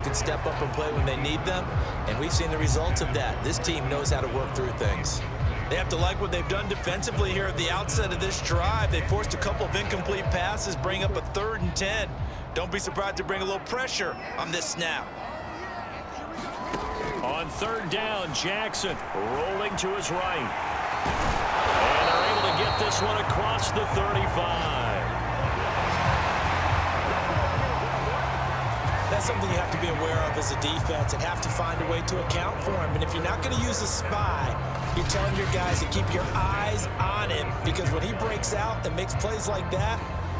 can step up and play when they need them, and we've seen the results of that. This team knows how to work through things. They have to like what they've done defensively here at the outset of this drive. They forced a couple of incomplete passes, bring up a 3rd and 10. Don't be surprised to bring a little pressure on this snap. On 3rd down, Jackson rolling to his right. And they're able to get this one across the 35. That's something you have to be aware of as a defense and have to find a way to account for him. And if you're not going to use a spy, you're telling your guys to keep your eyes on him, because when he breaks out and makes plays like that,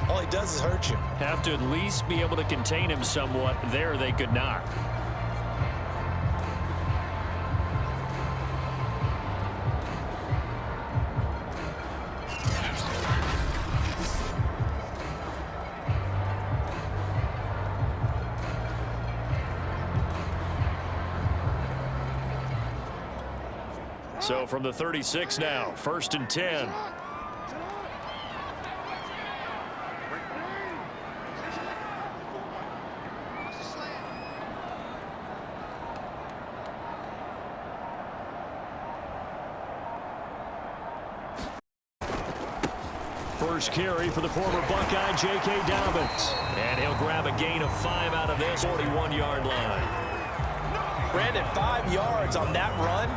all he does is hurt you. Have to at least be able to contain him somewhat. There they could not. So from the 36 now, 1st and 10. First carry for the former Buckeye, J.K. Dobbins. And he'll grab a gain of 5 out of this 41-yard line. Brandon, 5 yards on that run.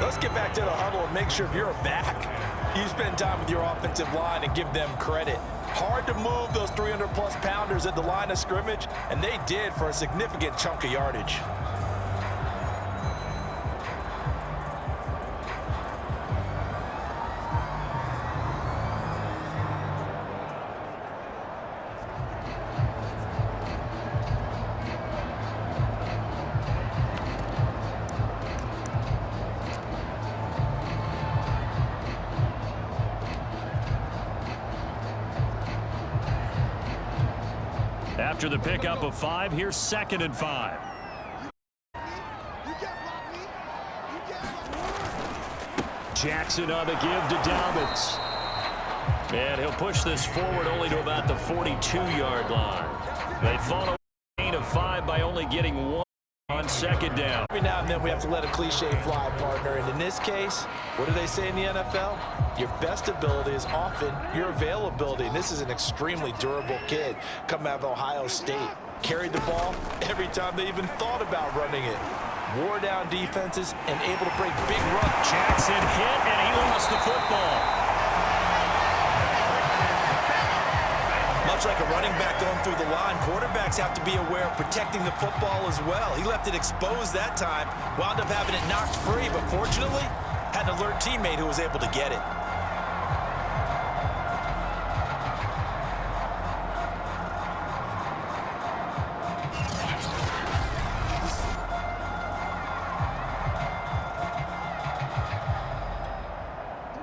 Let's get back to the huddle and make sure if you're a back, you spend time with your offensive line and give them credit. Hard to move those 300-plus pounders at the line of scrimmage, and they did for a significant chunk of yardage. After the pickup of 5, here's 2nd and 5. Jackson on the give to Dobbins. And he'll push this forward only to about the 42-yard line. They follow a gain of 5 by only getting 1 on 2nd down. Every now and then we have to let a cliche fly, partner. And in this case, what do they say in the NFL? Your best ability is often your availability. And this is an extremely durable kid coming out of Ohio State. Carried the ball every time they even thought about running it. Wore down defenses and able to break big runs. Jackson hit, and he lost the football. Much like a running back going through the line, quarterbacks have to be aware of protecting the football as well. He left it exposed that time, wound up having it knocked free, but fortunately, had an alert teammate who was able to get it.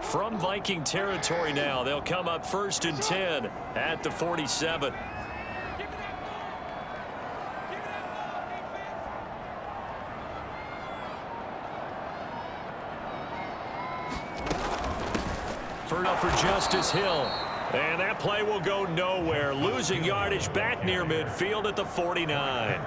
From Viking territory now, they'll come up 1st and 10 at the 47. For Justice Hill. And that play will go nowhere. Losing yardage back near midfield at the 49.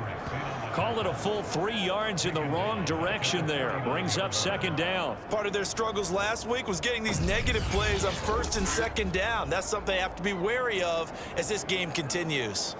Call it a full 3 yards in the wrong direction there. Brings up 2nd down. Part of their struggles last week was getting these negative plays on 1st and 2nd down. That's something they have to be wary of as this game continues.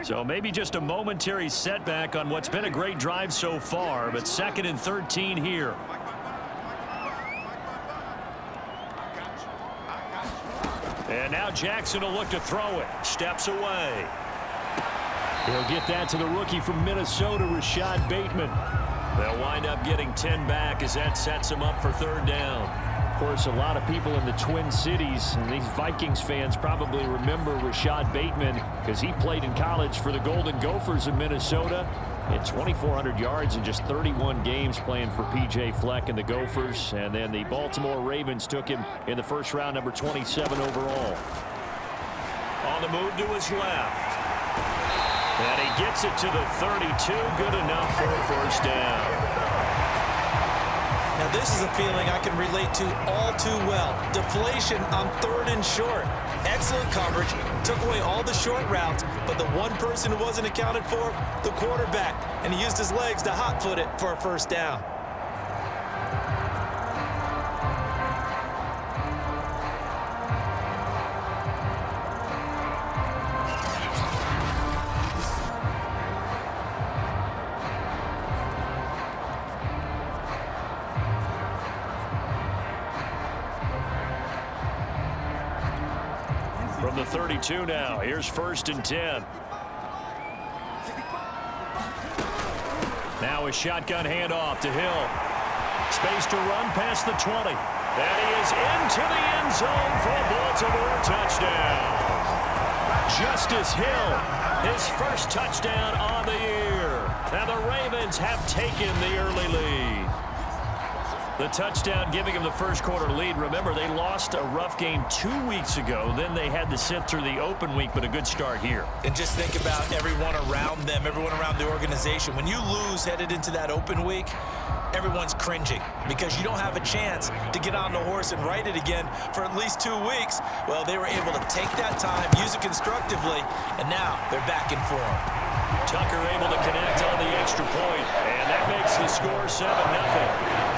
So maybe just a momentary setback on what's been a great drive so far, but 2nd and 13 here. And now Jackson will look to throw it. Steps away. He'll get that to the rookie from Minnesota, Rashad Bateman. They'll wind up getting 10 back as that sets him up for 3rd down. Of course, a lot of people in the Twin Cities and these Vikings fans probably remember Rashad Bateman because he played in college for the Golden Gophers of Minnesota. Had 2,400 yards in just 31 games playing for P.J. Fleck and the Gophers. And then the Baltimore Ravens took him in the 1st round, number 27 overall. on the move to his left. And he gets it to the 32. Good enough for a first down. Now this is a feeling I can relate to all too well. Deflation on 3rd and short. Excellent coverage, took away all the short routes, but the one person who wasn't accounted for, the quarterback, and he used his legs to hot-foot it for a first down. From the 32 now, here's 1st and 10. Now a shotgun handoff to Hill. Space to run past the 20. And he is into the end zone for a Baltimore touchdown. Justice Hill, his first touchdown on the year. And the Ravens have taken the early lead. The touchdown giving them the first quarter lead. Remember, they lost a rough game 2 weeks ago. Then they had to sit through the open week, but a good start here. And just think about everyone around them, everyone around the organization. When you lose headed into that open week, everyone's cringing because you don't have a chance to get on the horse and ride it again for at least 2 weeks. Well, they were able to take that time, use it constructively, and now they're back in form. Tucker able to connect on the extra point, and that makes the score 7-0.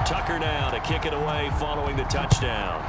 Tucker now to kick it away following the touchdown.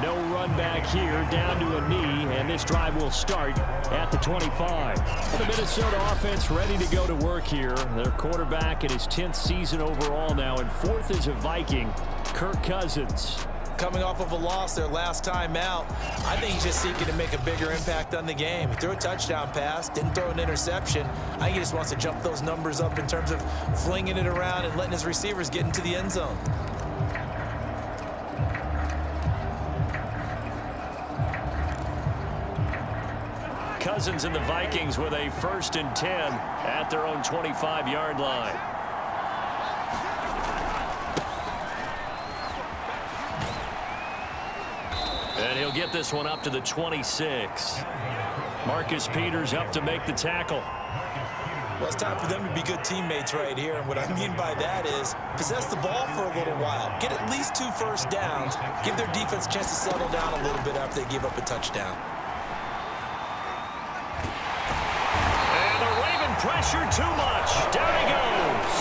No run back here, down to a knee, and this drive will start at the 25. The Minnesota offense ready to go to work here. Their quarterback in his 10th season overall now, and 4th is a Viking, Kirk Cousins. Coming off of a loss their last time out, I think he's just seeking to make a bigger impact on the game. He threw a touchdown pass, didn't throw an interception. I think he just wants to jump those numbers up in terms of flinging it around and letting his receivers get into the end zone. Cousins and the Vikings with a 1st and 10 at their own 25-yard line. And he'll get this one up to the 26. Marcus Peters up to make the tackle. Well, it's time for them to be good teammates right here. And what I mean by that is possess the ball for a little while. Get at least 2 first downs. Give their defense a chance to settle down a little bit after they give up a touchdown. And the Raven pressure too much. Down he goes.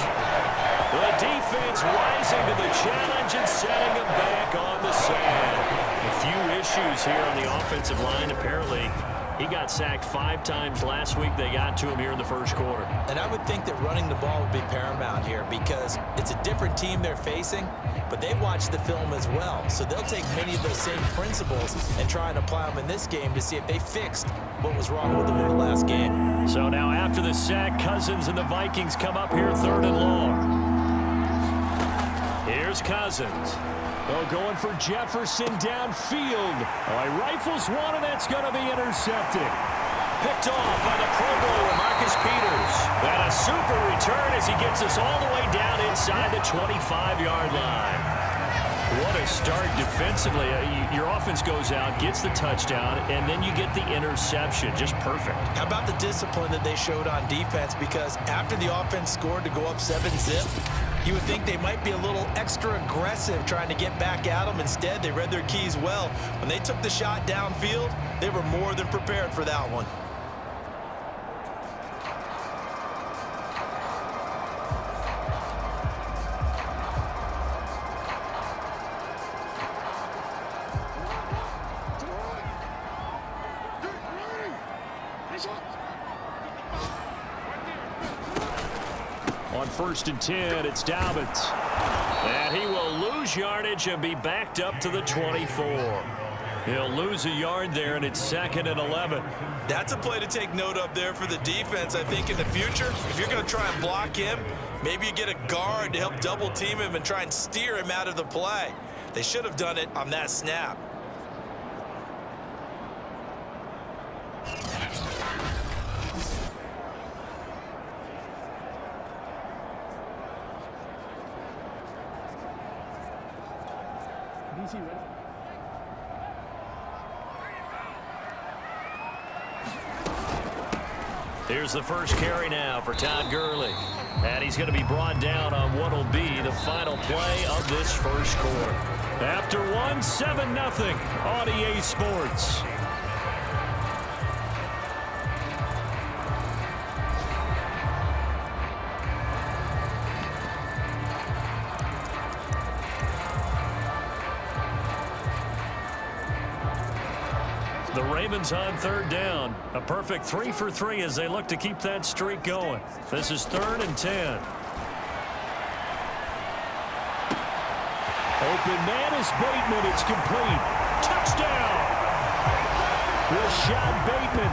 The defense rising to the challenge and setting him back on the sand. A few issues here on the offensive line. Apparently, he got sacked 5 times last week. They got to him here in the first quarter. And I would think that running the ball would be paramount here because it's a different team they're facing, but they watch the film as well. So they'll take many of those same principles and try and apply them in this game to see if they fixed what was wrong with them in the last game. So now after the sack, Cousins and the Vikings come up here 3rd and long. Here's Cousins. Oh, going for Jefferson downfield. Oh, he rifles one, and that's going to be intercepted. Picked off by the Pro Bowler, Marcus Peters. And a super return as he gets us all the way down inside the 25-yard line. What a start defensively. Your offense goes out, gets the touchdown, and then you get the interception. Just perfect. How about the discipline that they showed on defense? Because after the offense scored to go up 7-zip, you would think they might be a little extra aggressive trying to get back at them. Instead, they read their keys well. When they took the shot downfield, they were more than prepared for that one. On 1st and 10, it's Dobbins. And he will lose yardage and be backed up to the 24. He'll lose a yard there, and it's 2nd and 11. That's a play to take note of there for the defense, I think, in the future. If you're going to try and block him, maybe you get a guard to help double-team him and try and steer him out of the play. They should have done it on that snap. Here's the first carry now for Todd Gurley. And he's going to be brought down on what will be the final play of this first quarter. After 7-0 on EA Sports. The Ravens on third down. A perfect 3 for 3 as they look to keep that streak going. This is 3rd and 10. Open man is Bateman. It's complete. Touchdown! Rashad Bateman,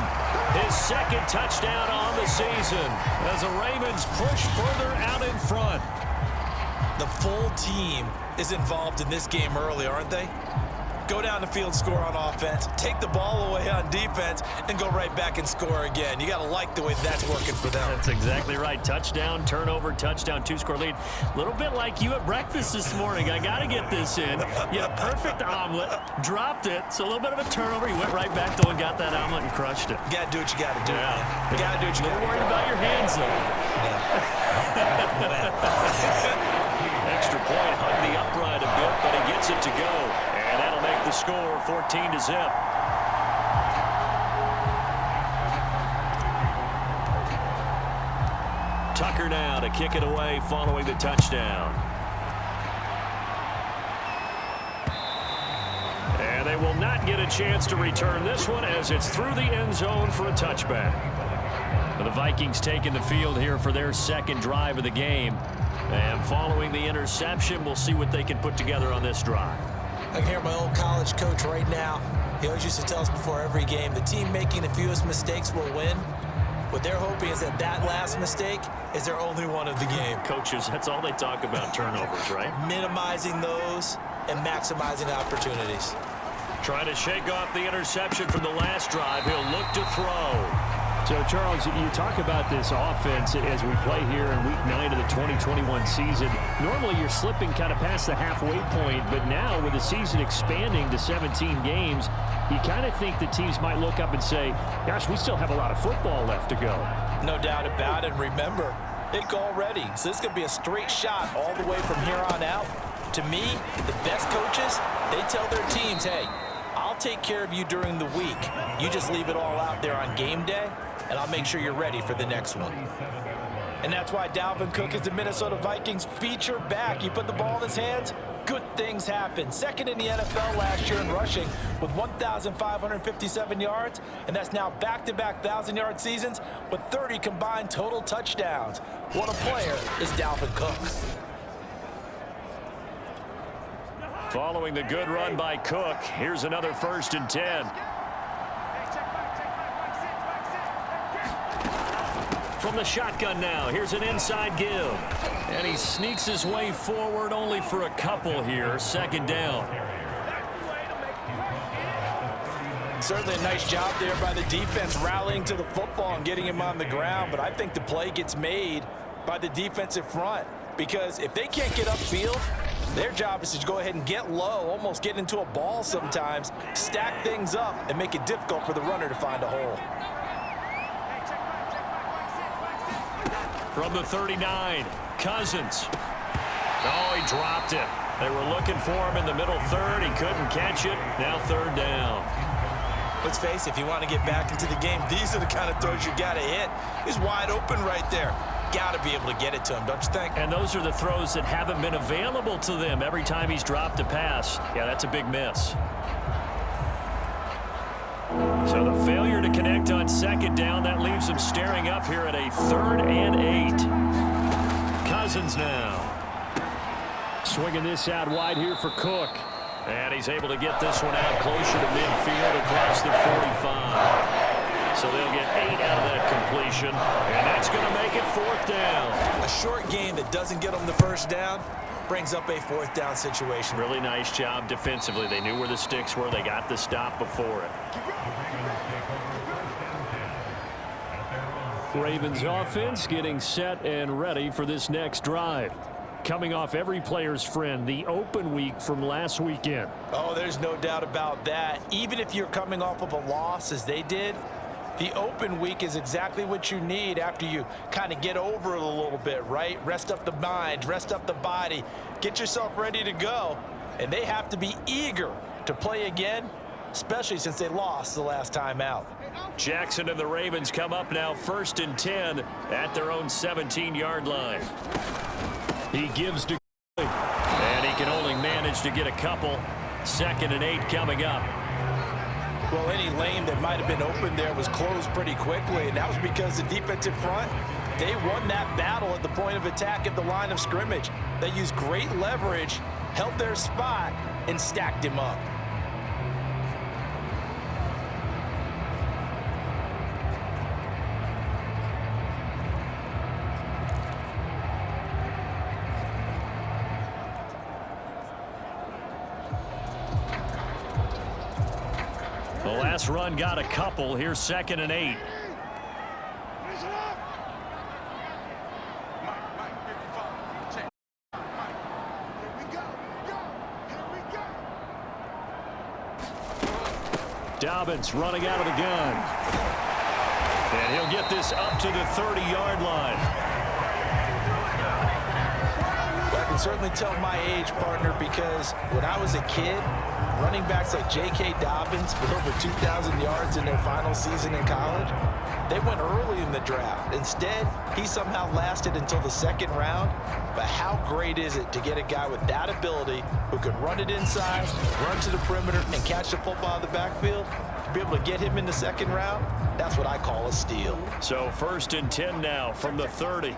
his second touchdown on the season as the Ravens push further out in front. The full team is involved in this game early, aren't they? Go down the field, score on offense, take the ball away on defense, and go right back and score again. You got to like the way that's working for them. That's exactly right. Touchdown, turnover, touchdown, 2-score lead. A little bit like you at breakfast this morning. I got to get this in. You had a perfect omelet, dropped it, so a little bit of a turnover. You went right back, though, and got that omelet and crushed it. You got to do what you got to do. Yeah. You got to do what you got to do. Don't worry about your hands, though. Extra point, hug the upright a bit, but he gets it to go. And that'll make the score 14-0. Tucker now to kick it away following the touchdown. And they will not get a chance to return this one as it's through the end zone for a touchback. The Vikings taking the field here for their second drive of the game. And following the interception, we'll see what they can put together on this drive. I can hear my old college coach right now. He always used to tell us before every game, the team making the fewest mistakes will win. What they're hoping is that that last mistake is their only one of the game. Coaches, that's all they talk about, turnovers, right? Minimizing those and maximizing opportunities. Trying to shake off the interception from the last drive. He'll look to throw. So, Charles, you talk about this offense as we play here in Week 9 of the 2021 season. Normally, you're slipping kind of past the halfway point, but now with the season expanding to 17 games, you kind of think the teams might look up and say, gosh, we still have a lot of football left to go. No doubt about it. Remember, it's already. So this could be a straight shot all the way from here on out. To me, the best coaches, they tell their teams, hey, I'll take care of you during the week. You just leave it all out there on game day, and I'll make sure you're ready for the next one. And that's why Dalvin Cook is the Minnesota Vikings feature back. You put the ball in his hands, good things happen. Second in the NFL last year in rushing with 1,557 yards, and that's now back-to-back 1,000-yard seasons with 30 combined total touchdowns. What a player is Dalvin Cook. Following the good run by Cook, here's another 1st and 10. From the shotgun now, here's an inside give. And he sneaks his way forward only for a couple here. 2nd down. Certainly a nice job there by the defense rallying to the football and getting him on the ground. But I think the play gets made by the defensive front. Because if they can't get upfield, their job is to go ahead and get low, almost get into a ball sometimes, stack things up, and make it difficult for the runner to find a hole. From the 39, Cousins. Oh, he dropped it. They were looking for him in the middle third. He couldn't catch it. Now 3rd down. Let's face it, if you want to get back into the game, these are the kind of throws you got to hit. He's wide open right there. Got to be able to get it to him, don't you think? And those are the throws that haven't been available to them every time he's dropped a pass. Yeah, that's a big miss. So the failure to connect on 2nd down, that leaves him staring up here at a 3rd and 8. Cousins now. Swinging this out wide here for Cook. And he's able to get this one out closer to midfield across the 45. So they'll get 8 out of that completion, and that's going to make it 4th down. A short game that doesn't get them the 1st down, brings up a fourth down situation. Really nice job defensively. They knew where the sticks were. They got the stop before it. Ravens offense getting set and ready for this next drive. Coming off every player's friend, the open week from last weekend. Oh, there's no doubt about that. Even if you're coming off of a loss as they did, the open week is exactly what you need after you kind of get over it a little bit, right? Rest up the mind, rest up the body, get yourself ready to go. And they have to be eager to play again, especially since they lost the last time out. Jackson and the Ravens come up now 1st and 10 at their own 17-yard line. He gives to and he can only manage to get a couple. 2nd and 8 coming up. Well, any lane that might have been open there was closed pretty quickly, and that was because the defensive front, they won that battle at the point of attack at the line of scrimmage. They used great leverage, held their spot, and stacked him up. The last run got a couple. Here's 2nd and 8. Dobbins running out of the gun. And he'll get this up to the 30-yard line. Well, I can certainly tell my age, partner, because when I was a kid, running backs like J.K. Dobbins with over 2,000 yards in their final season in college, they went early in the draft. Instead, he somehow lasted until the 2nd round. But how great is it to get a guy with that ability who can run it inside, run to the perimeter, and catch the football in the backfield? To be able to get him in the 2nd round, that's what I call a steal. So 1st and 10 now from the 30.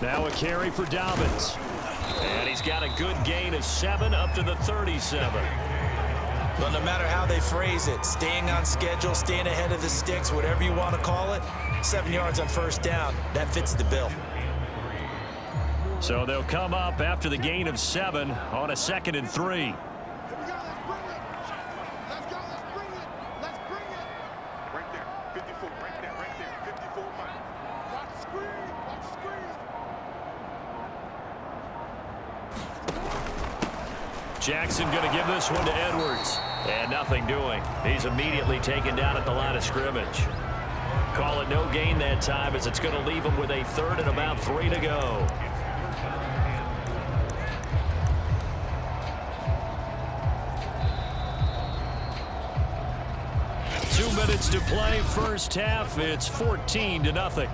Now a carry for Dobbins. And he's got a good gain of 7 up to the 37. Well, no matter how they phrase it, staying on schedule, staying ahead of the sticks, whatever you want to call it, 7 yards on 1st down, that fits the bill. So they'll come up after the gain of 7 on a 2nd and 3. Jackson going to give this one to Edwards. And nothing doing. He's immediately taken down at the line of scrimmage. Call it no gain that time, as it's going to leave him with a 3rd and about 3 to go. Minutes to play, 1st half. It's 14-0.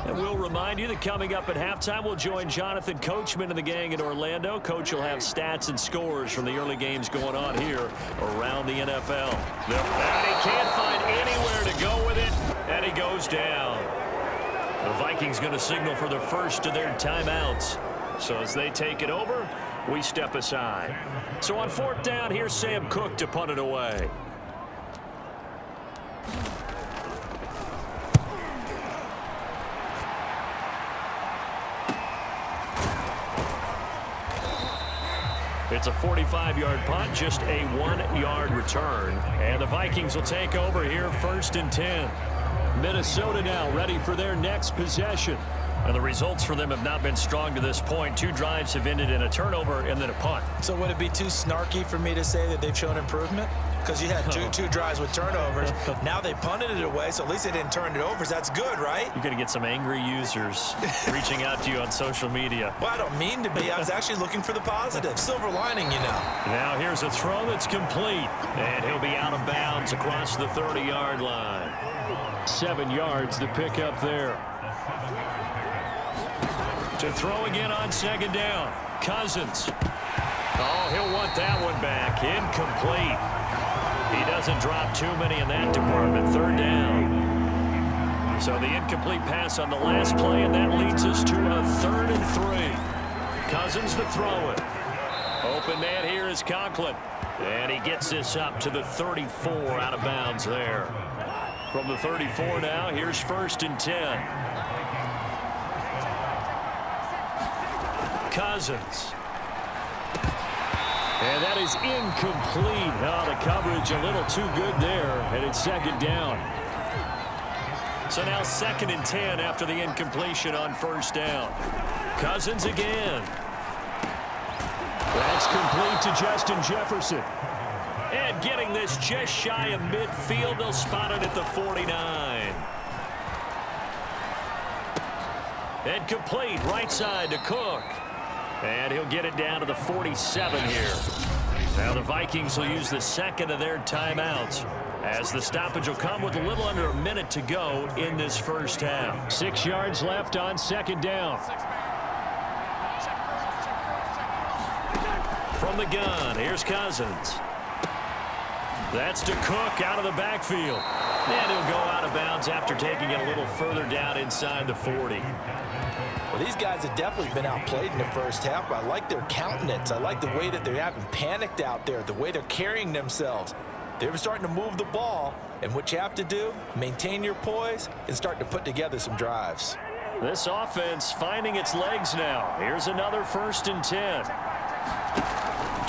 And we'll remind you that coming up at halftime, we'll join Jonathan Coachman and the gang in Orlando. Coach will have stats and scores from the early games going on here around the NFL. And he can't find anywhere to go with it, and he goes down. The Vikings going to signal for the first of their timeouts. So as they take it over, we step aside. So on 4th down, here's Sam Cook to punt it away. It's a 45-yard punt, just a 1-yard return. And the Vikings will take over here 1st and 10. Minnesota now ready for their next possession. And the results for them have not been strong to this point. 2 drives have ended in a turnover and then a punt. So would it be too snarky for me to say that they've shown improvement? Because you had two drives with turnovers. Now they punted it away, so at least they didn't turn it over. So that's good, right? You're going to get some angry users reaching out to you on social media. Well, I don't mean to be. I was actually looking for the positive. Silver lining, you know. Now here's a throw that's complete. And he'll be out of bounds across the 30-yard line. 7 yards to pick up there. To throw again on 2nd down. Cousins. Oh, he'll want that one back. Incomplete. He doesn't drop too many in that department. Third down. So the incomplete pass on the last play, and that leads us to a 3rd and 3. Cousins to throw it. Open man here is Conklin. And he gets this up to the 34, out of bounds there. From the 34 now, here's 1st and 10. Cousins. And that is incomplete. Oh, the coverage a little too good there, and it's 2nd down. So now 2nd and 10 after the incompletion on 1st down. Cousins again. That's complete to Justin Jefferson. And getting this just shy of midfield, they'll spot it at the 49. And complete right side to Cook. And he'll get it down to the 47 here. Now the Vikings will use the 2nd of their timeouts, as the stoppage will come with a little under a minute to go in this 1st half. 6 yards left on 2nd down. From the gun, here's Cousins. That's to Cook out of the backfield. And he'll go out of bounds after taking it a little further down inside the 40. Well, these guys have definitely been outplayed in the 1st half, but I like their countenance. I like the way that they haven't panicked out there, the way they're carrying themselves. They're starting to move the ball, and what you have to do, maintain your poise and start to put together some drives. This offense finding its legs now. Here's another 1st and 10.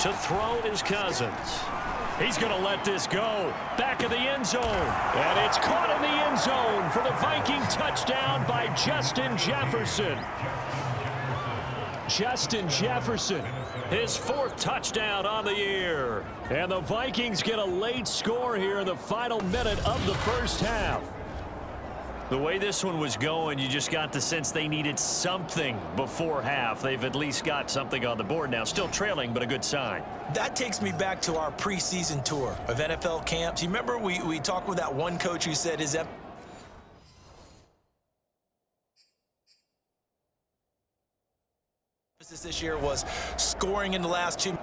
To throw is Cousins. He's going to let this go. Back of the end zone. And it's caught in the end zone for the Viking touchdown by Justin Jefferson. Justin Jefferson, his 4th touchdown on the year. And the Vikings get a late score here in the final minute of the 1st half. The way this one was going, you just got the sense they needed something before half. They've at least got something on the board now. Still trailing, but a good sign. That takes me back to our preseason tour of NFL camps. You remember we talked with that one coach who said his emphasis this year was scoring in the last 2.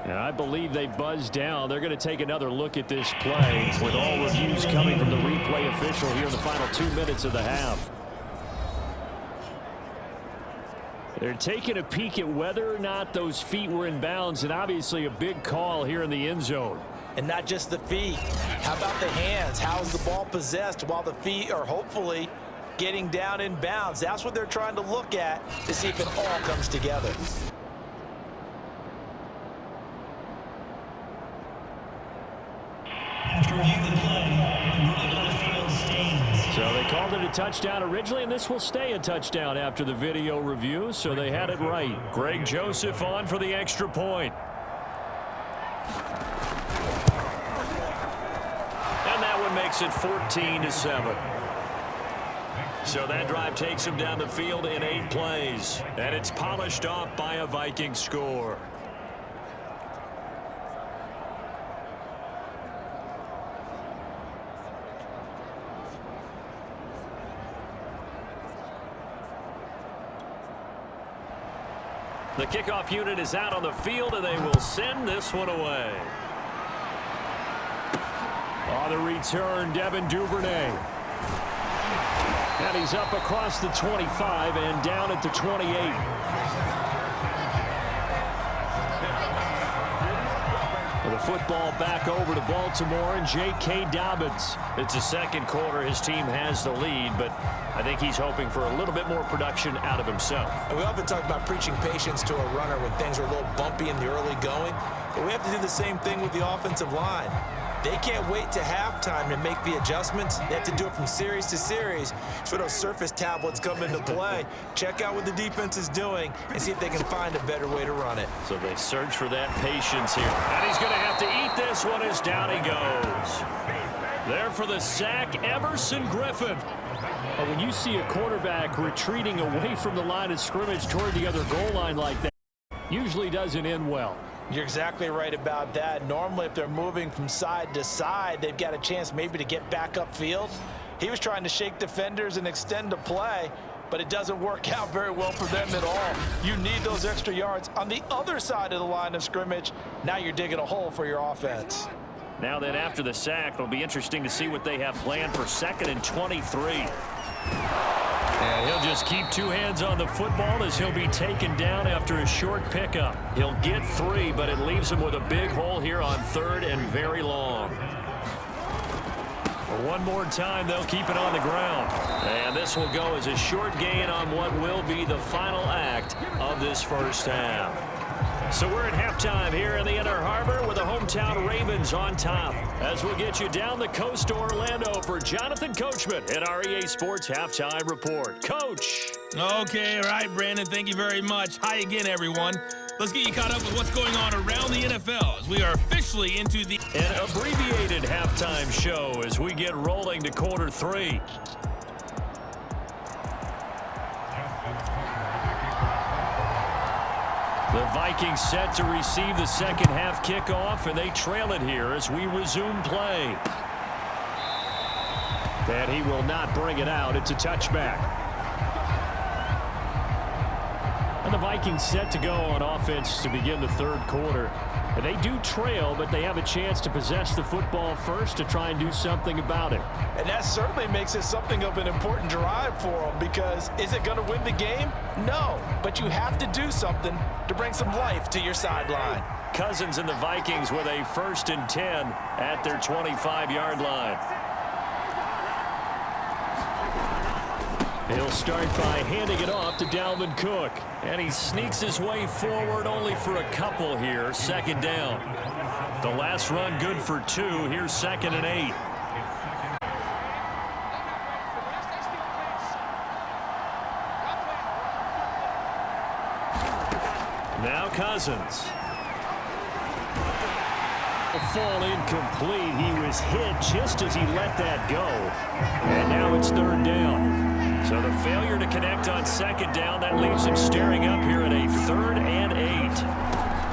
And I believe they buzzed down. They're going to take another look at this play with all reviews coming from the replay official here in the final 2 minutes of the half. They're taking a peek at whether or not those feet were in bounds, and obviously a big call here in the end zone. And not just the feet. How about the hands? How's the ball possessed while the feet are hopefully getting down in bounds? That's what they're trying to look at to see if it all comes together. After reviewing the play, the ruling on the field stands. So they called it a touchdown originally, and this will stay a touchdown after the video review, so they had it right. Greg Joseph on for the extra point. And that one makes it 14-7. So that drive takes him down the field in 8 plays. And it's polished off by a Viking score. The kickoff unit is out on the field, and they will send this one away. On the return, Devin Duvernay. And he's up across the 25 and down at the 28. The football back over to Baltimore and J.K. Dobbins. It's the 2nd quarter. His team has the lead, but I think he's hoping for a little bit more production out of himself. And we often talk about preaching patience to a runner when things are a little bumpy in the early going, but we have to do the same thing with the offensive line. They can't wait to halftime to make the adjustments. They have to do it from series to series. So those surface tablets come into play. Check out what the defense is doing and see if they can find a better way to run it. So they search for that patience here. And he's going to have to eat this one as down he goes. There for the sack, Everson Griffin. When you see a quarterback retreating away from the line of scrimmage toward the other goal line like that, usually doesn't end well. You're exactly right about that. Normally, if they're moving from side to side, they've got a chance maybe to get back upfield. He was trying to shake defenders and extend the play, but it doesn't work out very well for them at all. You need those extra yards on the other side of the line of scrimmage. Now you're digging a hole for your offense. Now then, after the sack, it'll be interesting to see what they have planned for 2nd and 23. And he'll just keep two hands on the football as he'll be taken down after a short pickup. He'll get 3, but it leaves him with a big hole here on 3rd and very long. One more time, they'll keep it on the ground. And this will go as a short gain on what will be the final act of this first half. So we're at halftime here in the Inner Harbor with the hometown Ravens on top. As we'll get you down the coast to Orlando for Jonathan Coachman at our EA Sports Halftime Report. Coach. Okay, all right, Brandon, thank you very much. Hi again, everyone. Let's get you caught up with what's going on around the NFL as we are officially into an abbreviated halftime show as we get rolling to quarter 3. The Vikings set to receive the second half kickoff, and they trail it here as we resume play. And he will not bring it out. It's a touchback. And the Vikings set to go on offense to begin the 3rd quarter. And they do trail, but they have a chance to possess the football first to try and do something about it. And that certainly makes it something of an important drive for them, because is it going to win the game? No, but you have to do something to bring some life to your sideline. Cousins and the Vikings with a 1st and 10 at their 25-yard line. He'll start by handing it off to Dalvin Cook. And he sneaks his way forward only for a couple here. 2nd down. The last run good for 2. Here's 2nd and 8. Now Cousins. A fall incomplete. He was hit just as he let that go. And now it's 3rd down. So the failure to connect on 2nd down, that leaves him staring up here at a 3rd and 8.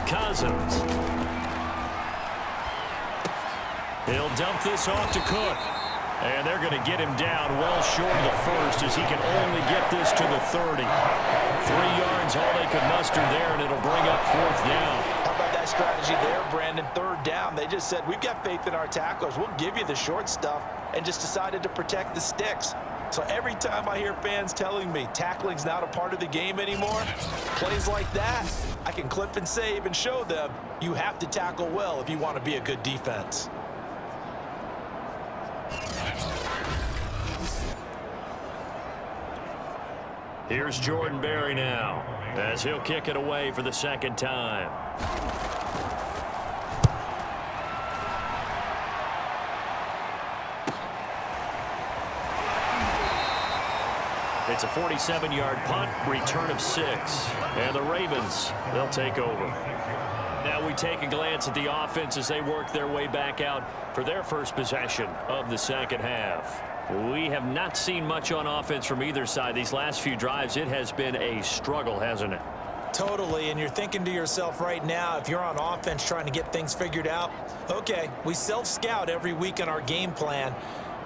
Cousins. He'll dump this off to Cook. And they're going to get him down well short of the 1st as he can only get this to the 30. 3 yards, all they could muster there, and it'll bring up 4th down. How about that strategy there, Brandon? 3rd down. They just said, we've got faith in our tacklers. We'll give you the short stuff, and just decided to protect the sticks. So every time I hear fans telling me tackling's not a part of the game anymore, plays like that, I can clip and save and show them you have to tackle well if you want to be a good defense. Here's Jordan Berry now as he'll kick it away for the 2nd time. It's a 47-yard punt, return of 6. And the Ravens, they'll take over. Now we take a glance at the offense as they work their way back out for their first possession of the 2nd half. We have not seen much on offense from either side. These last few drives, it has been a struggle, hasn't it? Totally, and you're thinking to yourself right now, if you're on offense trying to get things figured out, okay, we self-scout every week in our game plan.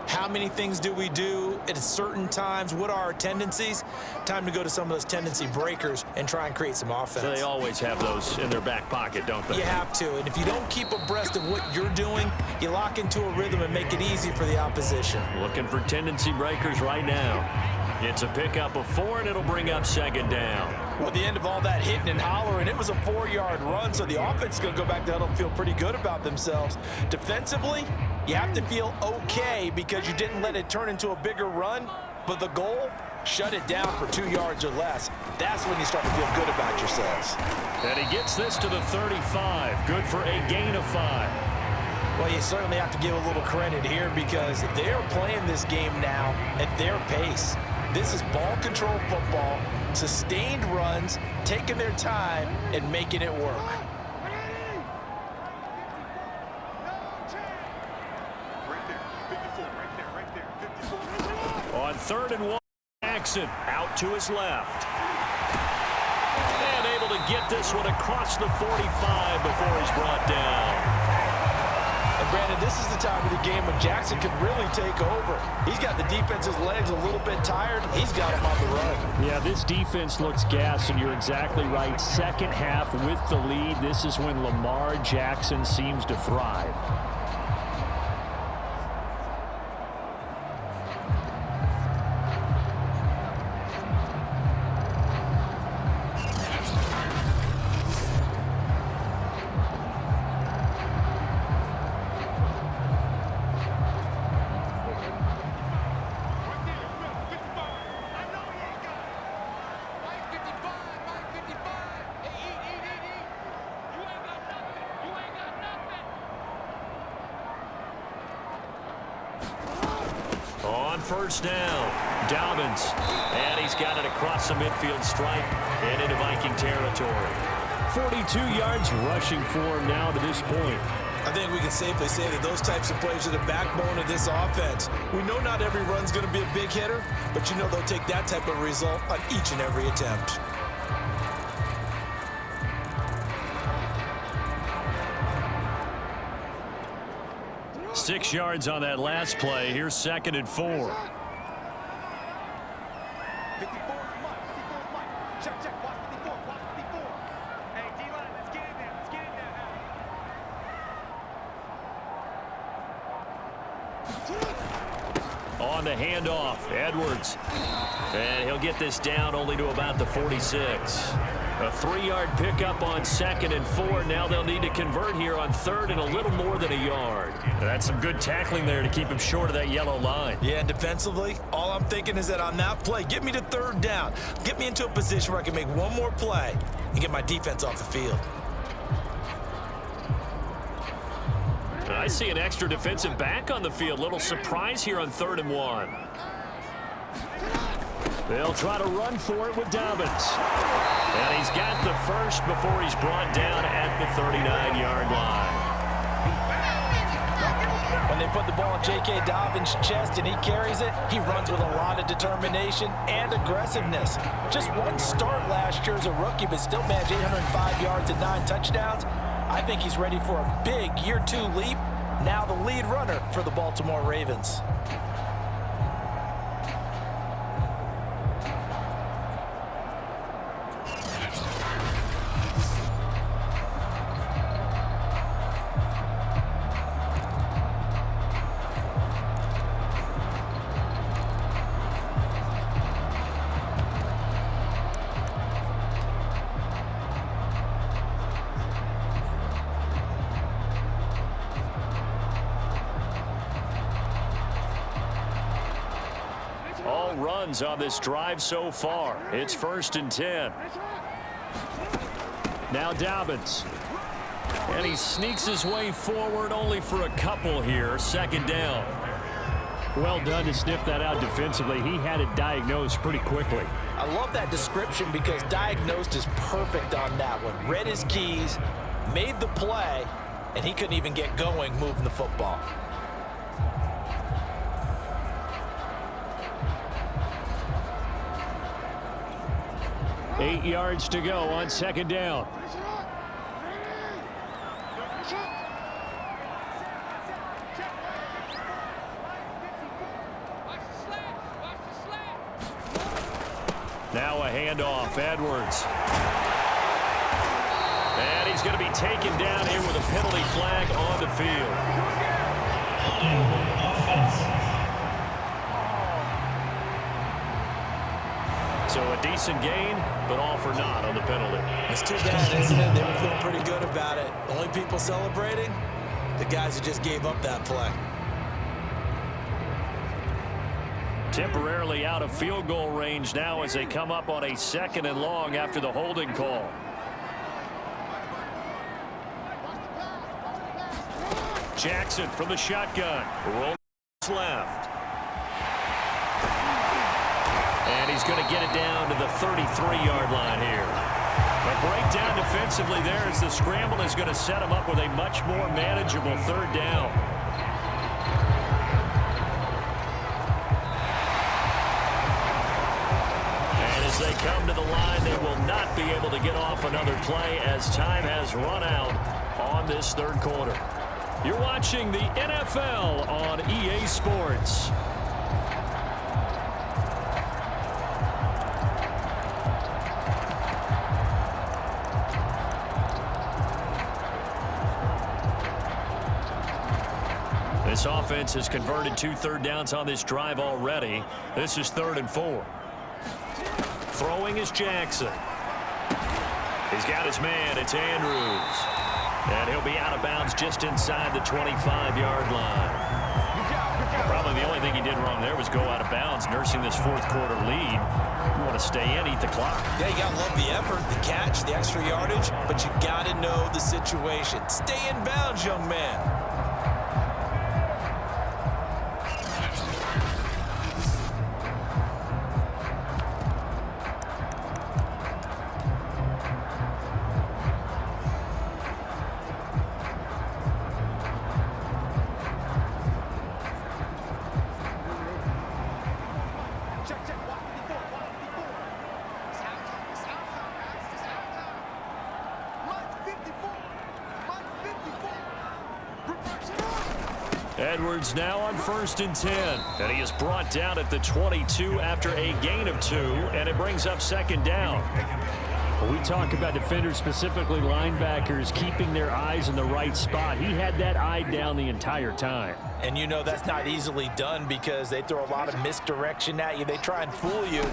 How many things do we do at certain times? What are our tendencies? Time to go to some of those tendency breakers and try and create some offense. So they always have those in their back pocket, don't they? You have to, and if you don't keep abreast of what you're doing, you lock into a rhythm and make it easy for the opposition. Looking for tendency breakers right now. It's a pickup of 4, and it'll bring up 2nd down. Well, at the end of all that hitting and hollering, it was a 4-yard run, so the offense is going to go back to huddle and feel pretty good about themselves. Defensively, you have to feel okay because you didn't let it turn into a bigger run, but the goal, shut it down for 2 yards or less. That's when you start to feel good about yourselves. And he gets this to the 35. Good for a gain of 5. Well, you certainly have to give a little credit here because they're playing this game now at their pace. This is ball control football, sustained runs, taking their time and making it work. On 3rd and 1, Jackson out to his left. And able to get this one across the 45 before he's brought down. And Brandon, this is the time of the game when Jackson can really take over. He's got the defense's legs a little bit tired. He's got him on the run. Yeah, this defense looks gassed, and you're exactly right. 2nd half with the lead. This is when Lamar Jackson seems to thrive. On first down, Dobbins. And he's got it across the midfield stripe and into Viking territory. 42 yards rushing for him now to this point. I think we can safely say that those types of plays are the backbone of this offense. We know not every run's going to be a big hitter, but you know they'll take that type of result on each and every attempt. Six yards on that last play. Here's 2nd and 4. On the handoff, Edwards. And he'll get this down only to about the 46. A 3-yard pickup on 2nd and 4. Now they'll need to convert here on 3rd and a little more than a yard. That's some good tackling there to keep him short of that yellow line. Yeah, and defensively, all I'm thinking is that on that play, get me to 3rd down. Get me into a position where I can make one more play and get my defense off the field. I see an extra defensive back on the field. Little surprise here on 3rd and 1. They'll try to run for it with Dobbins. And he's got the first before he's brought down at the 39-yard line. When they put the ball in J.K. Dobbins' chest and he carries it, he runs with a lot of determination and aggressiveness. Just one start last year as a rookie, but still managed 805 yards and 9 touchdowns. I think he's ready for a big year 2 leap. Now the lead runner for the Baltimore Ravens. All runs on this drive so far. It's 1st and 10. Now Dobbins. And he sneaks his way forward only for a couple here. 2nd down. Well done to sniff that out defensively. He had it diagnosed pretty quickly. I love that description because diagnosed is perfect on that one. Read his keys, made the play, and he couldn't even get going moving the football. Eight yards to go on 2nd down. Now a handoff, Edwards. And he's going to be taken down here with a penalty flag on the field. So a decent gain, but all for naught on the penalty. It's too bad, isn't it? They were feeling pretty good about it. The only people celebrating, the guys who just gave up that play. Temporarily out of field goal range now as they come up on a 2nd and long after the holding call. Jackson from the shotgun. Rolls left. And he's going to get it down to the 33-yard line here. A breakdown defensively there as the scramble is going to set him up with a much more manageable 3rd down. And as they come to the line, they will not be able to get off another play as time has run out on this 3rd quarter. You're watching the NFL on EA Sports. This offense has converted 2 third downs on this drive already. This is 3rd and 4. Throwing is Jackson. He's got his man. It's Andrews. And he'll be out of bounds just inside the 25-yard line. Probably the only thing he did wrong there was go out of bounds, nursing this 4th quarter lead. You want to stay in, eat the clock. Yeah, you got to love the effort, the catch, the extra yardage, but you got to know the situation. Stay in bounds, young man. Edwards now on 1st and 10. And he is brought down at the 22 after a gain of 2, and it brings up 2nd down. We talk about defenders, specifically linebackers, keeping their eyes in the right spot. He had that eye down the entire time. And you know that's not easily done because they throw a lot of misdirection at you. They try and fool you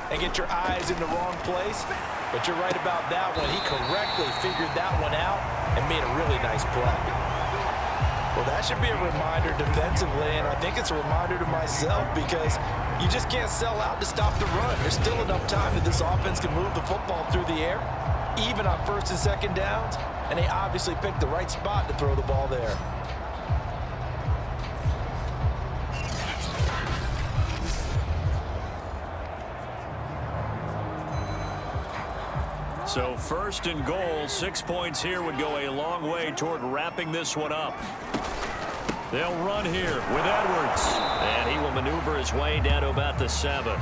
and get your eyes in the wrong place. But you're right about that one. He correctly figured that one out and made a really nice play. Well, that should be a reminder defensively, and I think it's a reminder to myself because you just can't sell out to stop the run. There's still enough time that this offense can move the football through the air, even on 1st and 2nd downs, and they obviously picked the right spot to throw the ball there. So 1st and goal, 6 points here would go a long way toward wrapping this one up. They'll run here with Edwards, and he will maneuver his way down to about the 7.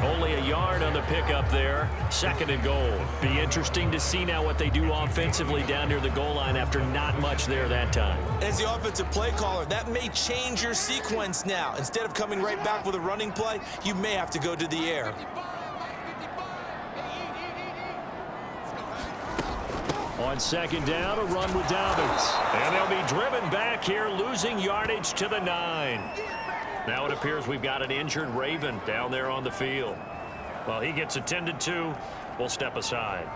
Only a yard on the pickup there. 2nd and goal. Be interesting to see now what they do offensively down near the goal line after not much there that time. As the offensive play caller, that may change your sequence now. Instead of coming right back with a running play, you may have to go to the air. On 2nd down, a run with Dobbins. And they'll be driven back here, losing yardage to the 9. Now it appears we've got an injured Raven down there on the field. While he gets attended to, we'll step aside.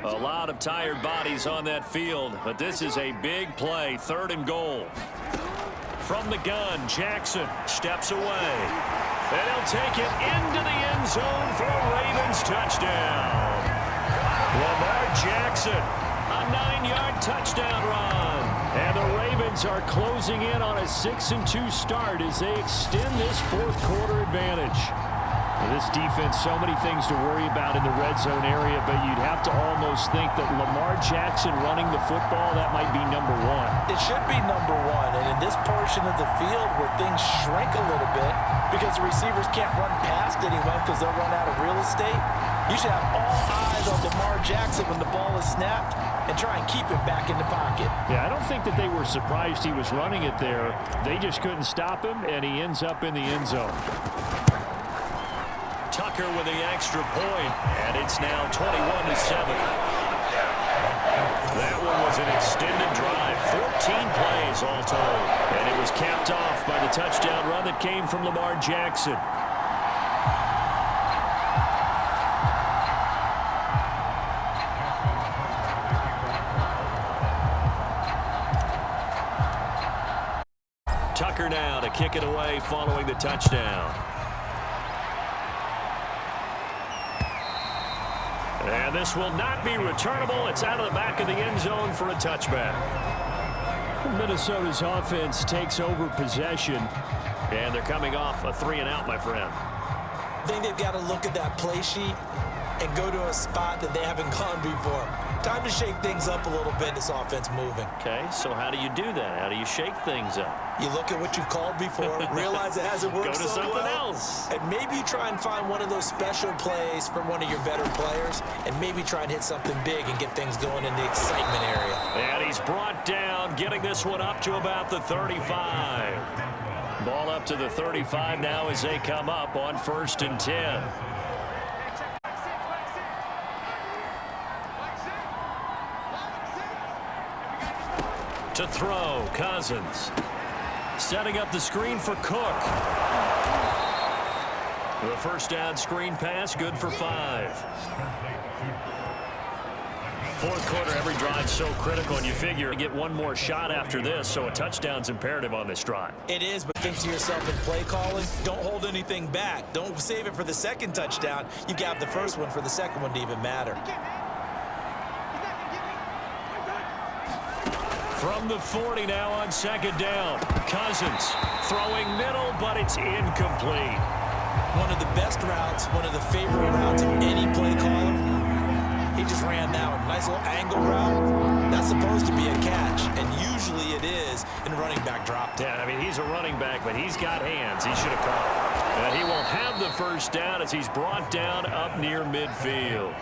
A lot of tired bodies on that field, but this is a big play. 3rd and goal. From the gun, Jackson steps away. And he'll take it into the end zone for a Ravens touchdown. Lamar Jackson, a 9-yard touchdown run. And the Ravens are closing in on a 6-2 start as they extend this 4th quarter advantage. This defense, so many things to worry about in the red zone area, but you'd have to almost think that Lamar Jackson running the football, that might be number 1. It should be number 1, and in this portion of the field where things shrink a little bit because the receivers can't run past anyone because they'll run out of real estate, you should have all eyes on Lamar Jackson when the ball is snapped and try and keep it back in the pocket. Yeah, I don't think that they were surprised he was running it there. They just couldn't stop him, and he ends up in the end zone. Tucker with the extra point, and it's now 21-7. That one was an extended drive, 14 plays all told, and it was capped off by the touchdown run that came from Lamar Jackson. Tucker now to kick it away following the touchdown. And this will not be returnable. It's out of the back of the end zone for a touchback. Minnesota's offense takes over possession. And they're coming off a 3-and-out, my friend. I think they've got to look at that play sheet and go to a spot that they haven't gone before. Time to shake things up a little bit, this offense moving. Okay, so how do you do that? How do you shake things up? You look at what you've called before, realize it hasn't worked Go to so something well, else. and maybe try and find one of those special plays from one of your better players, and maybe try and hit something big and get things going in the excitement area. And he's brought down, getting this one up to about the 35. Ball up to the 35 now as they come up on 1st and 10. To throw, Cousins. Setting up the screen for Cook. The first down screen pass, good for 5. 4th quarter, every drive so critical, and you figure you get one more shot after this, so a touchdown's imperative on this drive. It is, but think to yourself in play calling, don't hold anything back. Don't save it for the second touchdown. You got the first one for the second one to even matter. From the 40 now on 2nd down. Cousins throwing middle, but it's incomplete. One of the best routes, one of the favorite routes of any play caller. He just ran that one. Nice little angle route. That's supposed to be a catch, and usually it is in running back drop. Yeah, I mean, he's a running back, but he's got hands. He should have caught it. And he will have the first down as he's brought down up near midfield.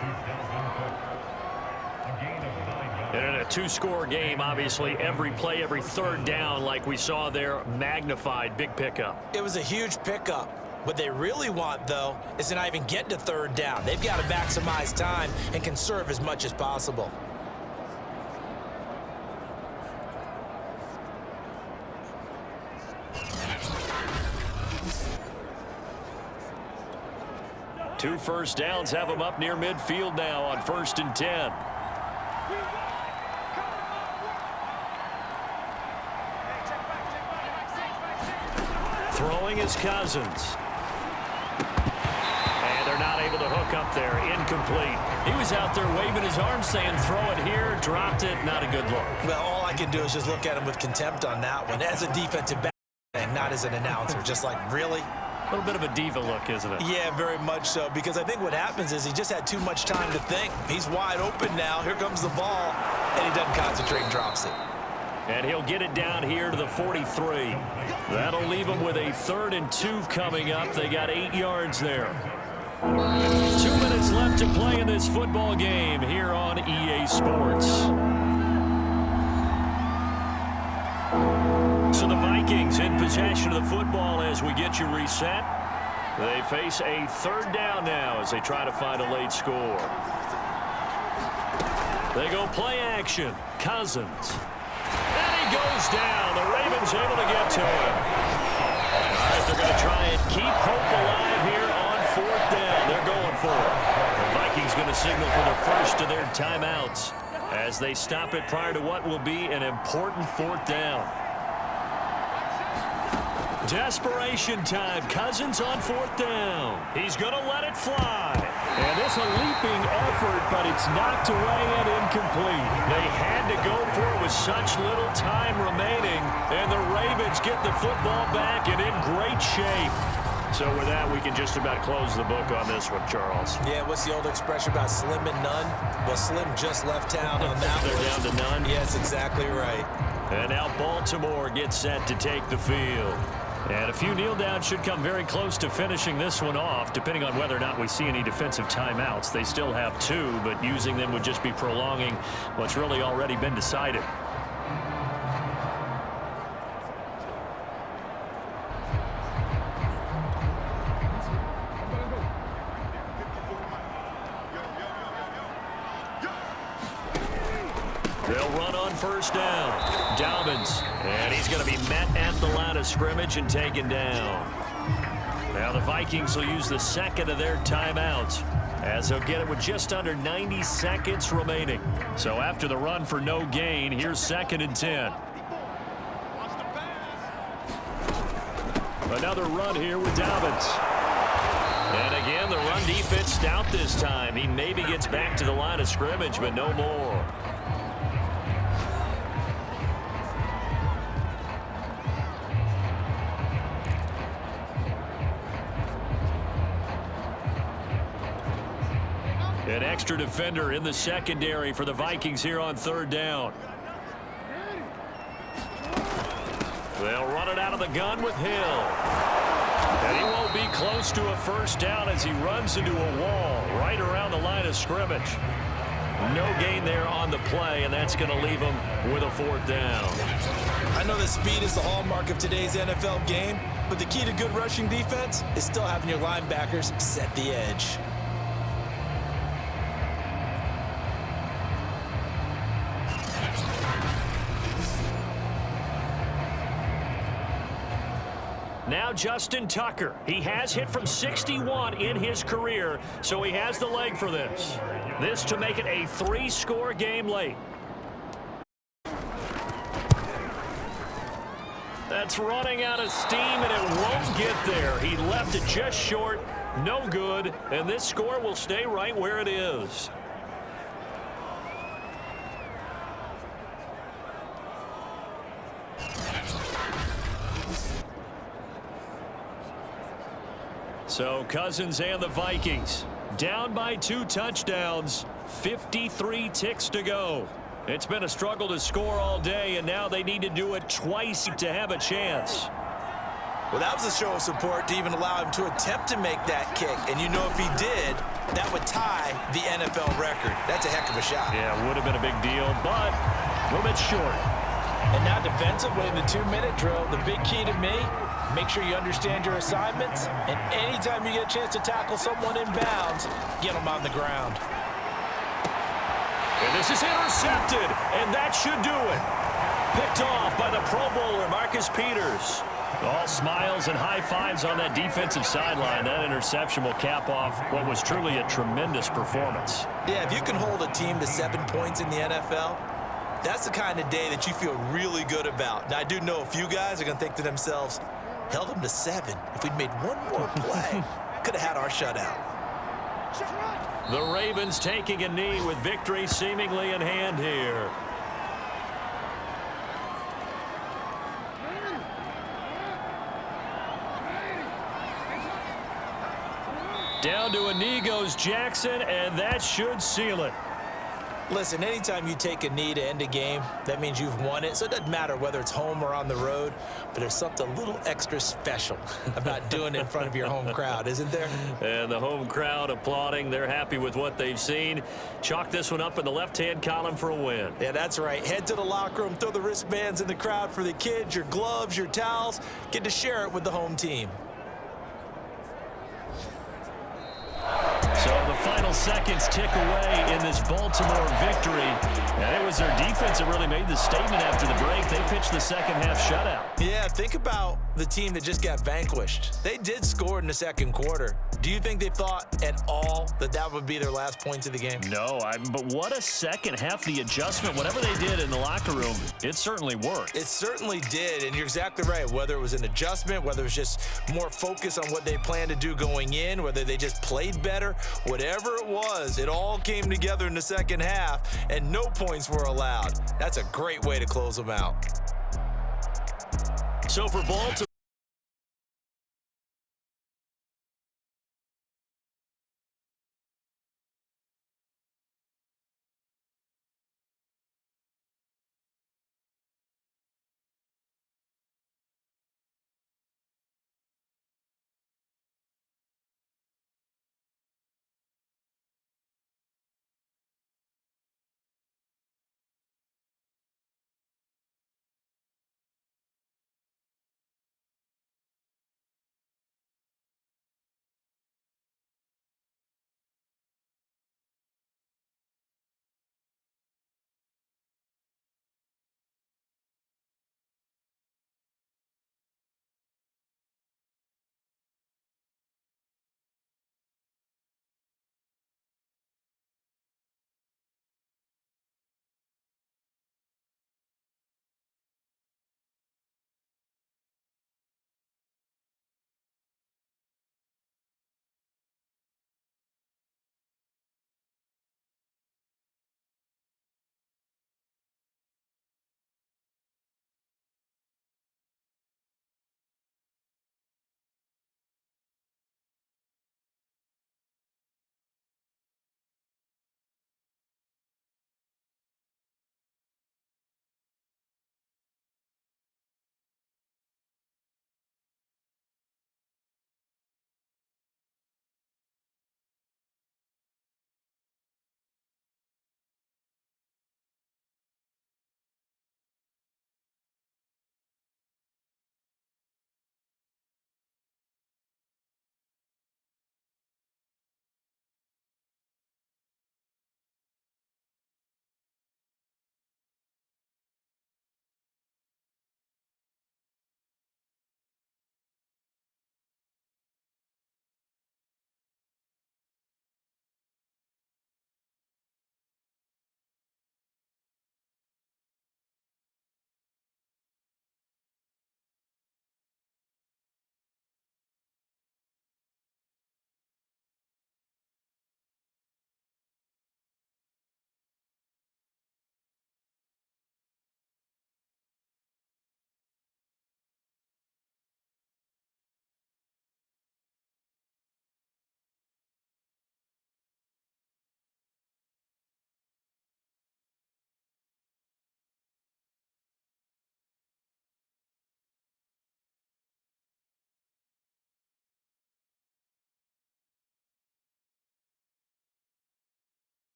And in a two-score game, obviously, every play, every third down, like we saw there, magnified. Big pickup. It was a huge pickup. What they really want, though, is to not even get to third down. They've got to maximize time and conserve as much as possible. Two first downs have them up near midfield now on 1st and 10. Throwing is Cousins. And they're not able to hook up there. Incomplete. He was out there waving his arms saying, throw it here, dropped it. Not a good look. Well, all I can do is just look at him with contempt on that one. As a defensive back, and not as an announcer. Just like, really? A little bit of a diva look, isn't it? Yeah, very much so. Because I think what happens is he just had too much time to think. He's wide open now. Here comes the ball. And he doesn't concentrate and drops it. And he'll get it down here to the 43. That'll leave them with a 3rd and 2 coming up. They got 8 yards there. 2 minutes left to play in this football game here on EA Sports. So the Vikings in possession of the football as we get you reset. They face a 3rd down now as they try to find a late score. They go play action. Cousins. And he goes down. The Ravens able to get to him. All right, they're going to try and keep hope alive here on 4th down. They're going for it. The Vikings going to signal for the first of their timeouts as they stop it prior to what will be an important 4th down. Desperation time. Cousins on 4th down. He's going to let it fly. And it's a leaping effort, but it's knocked away and incomplete. They had to go for it with such little time remaining, and the Ravens get the football back and in great shape. So with that, we can just about close the book on this one, Charles. Yeah, what's the old expression about slim and none? Well, Slim just left town on that one. They're down to none? Yes, exactly right. And now Baltimore gets set to take the field. And a few kneel downs should come very close to finishing this one off, depending on whether or not we see any defensive timeouts. They still have 2, but using them would just be prolonging what's really already been decided. They'll run on 1st down. Dobbins, and he's going to be met at the line of scrimmage and taken down. Now the Vikings will use the 2nd of their timeouts as they'll get it with just under 90 seconds remaining. So after the run for no gain, here's 2nd and 10. Another run here with Dobbins. And again, the run defense stout this time. He maybe gets back to the line of scrimmage, but no more. An extra defender in the secondary for the Vikings here on 3rd down. They'll run it out of the gun with Hill. And he won't be close to a 1st down as he runs into a wall right around the line of scrimmage. No gain there on the play, and that's going to leave him with a 4th down. I know that speed is the hallmark of today's NFL game, but the key to good rushing defense is still having your linebackers set the edge. Now Justin Tucker. He has hit from 61 in his career, so he has the leg for this. This to make it a 3-score game late. That's running out of steam, and it won't get there. He left it just short. No good, and this score will stay right where it is. So Cousins and the Vikings Down by 2 touchdowns, 53 ticks to go. It's been a struggle to score all day, and now they need to do it twice to have a chance. Well, that was a show of support to even allow him to attempt to make that kick. And you know if he did, that would tie the NFL record. That's a heck of a shot. Yeah, it would have been a big deal, but a little bit short. And now defensively in the 2-minute drill, the big key to me, make sure you understand your assignments. And anytime you get a chance to tackle someone in bounds, get them on the ground. And this is intercepted, and that should do it. Picked off by the Pro Bowler, Marcus Peters. All smiles and high fives on that defensive sideline. That interception will cap off what was truly a tremendous performance. Yeah, if you can hold a team to 7 points in the NFL, that's the kind of day that you feel really good about. Now, I do know a few guys are going to think to themselves, held them to 7. If we'd made one more play, could have had our shutout. The Ravens taking a knee with victory seemingly in hand here. Down to a knee goes Jackson, and that should seal it. Listen, anytime you take a knee to end a game, that means you've won it. So it doesn't matter whether it's home or on the road, but there's something a little extra special about doing it in front of your home crowd, isn't there? And the home crowd applauding. They're happy with what they've seen. Chalk this one up in the left-hand column for a win. Yeah, that's right. Head to the locker room, throw the wristbands in the crowd for the kids, your gloves, your towels. Get to share it with the home team. So the final seconds tick away in this Baltimore victory. And it was their defense that really made the statement after the break. They pitched the second half shutout. Yeah, think about the team that just got vanquished. They did score in the second quarter. Do you think they thought at all that that would be their last points of the game? No, but what a second half. The adjustment, whatever they did in the locker room, it certainly worked. It certainly did, and you're exactly right. Whether it was an adjustment, whether it was just more focus on what they planned to do going in, whether they just played better, whatever it was, it all came together in the second half, and no points were allowed. That's a great way to close them out. So for Baltimore,